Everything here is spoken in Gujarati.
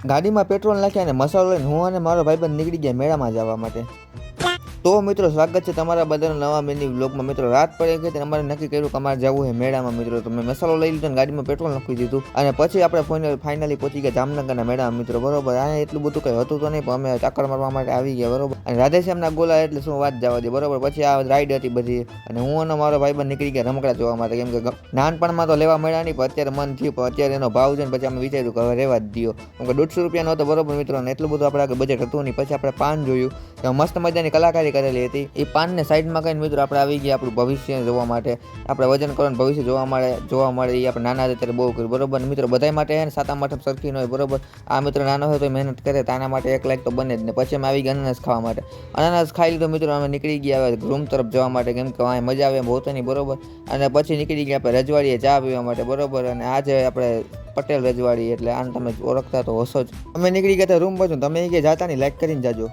ગાડીમાં પેટ્રોલ નાખ્યા અને મસાલો લઈને હું અને મારો ભાઈબંધ નીકળી ગયા મેળામાં જવા માટે. તો મિત્રો સ્વાગત છે તમારા બધાના નવા મિની વ્લોગમાં. મિત્રો રાત પડી ગઈ અને અમારે નક્કી કર્યું કે અમારે જવું છે મેળામાં. મિત્રો તો મેં મસાલો લઈ લીધો અને ગાડીમાં પેટ્રોલ નાખી દીધું અને પછી આપણે ફાઇનલી પહોંચી ગયા જામનગરના મેળામાં. મિત્રો બરોબર, અહીંયા એટલું બધું કંઈ હતું તો નહીં, પણ અમે ચાકર મારવા માટે આવી ગયા બરોબર. અને રાધેશ્યામના ગોલા એટલે શું વાત જવા દે બરોબર. પછી આ રાઈડ હતી બધી અને હું અને મારો ભાઈબંધ નીકળી ગયા રમકડા જોવા માટે, કેમ કે નાનપણમાં તો લેવા મળ્યા નહીં, પણ અત્યારે મન થયું, પણ અત્યારે એનો ભાવ છે ને પછી અમે વિચાર્યું કે હવે રહેવા જ દો, કેમ કે 150 રૂપિયાનો હતો બરોબર મિત્રો. અને એટલું બધું આપણે આગળ બજેટ હતું નહીં. પછી આપણે પાન જોયું કે મસ્ત મજાની કલાકારી કરેલી હતી. એ પાનને સાઈડમાં કહીને મિત્રો આપણે આવી ગયા આપણું ભવિષ્ય જોવા માટે. આપણે વજન કરવાનું ભવિષ્ય જોવા મળે એ આપણે નાના હતા ત્યારે બહુ કર્યું બરોબર. મિત્રો બધા માટે છે ને 7 આઠમ સરખી ન હોય બરોબર. આ મિત્રો નાનો હોય તો મહેનત કરે તો આના માટે 1 લાખ તો બને જ ને. પછી અમે આવી ગયા અનાનસ ખાવા માટે. અનાનસ ખાઈ લીધો મિત્રો, અમે નીકળી ગયા હવે રૂમ તરફ જવા માટે, કેમ કે અહીંયા મજા આવે એમ હોતો નહીં બરોબર. અને પછી નીકળી ગયા આપણે રજવાડીએ ચા પીવા માટે બરોબર. અને આજે આપણે પટેલ રજવાડી એટલે આને તમે ઓળખતા તો હશો જ. અમે નીકળી ગયા હતા રૂમ બાજુ, તમે એ કે જાતા નહીં, લાઈક કરીને જાજો.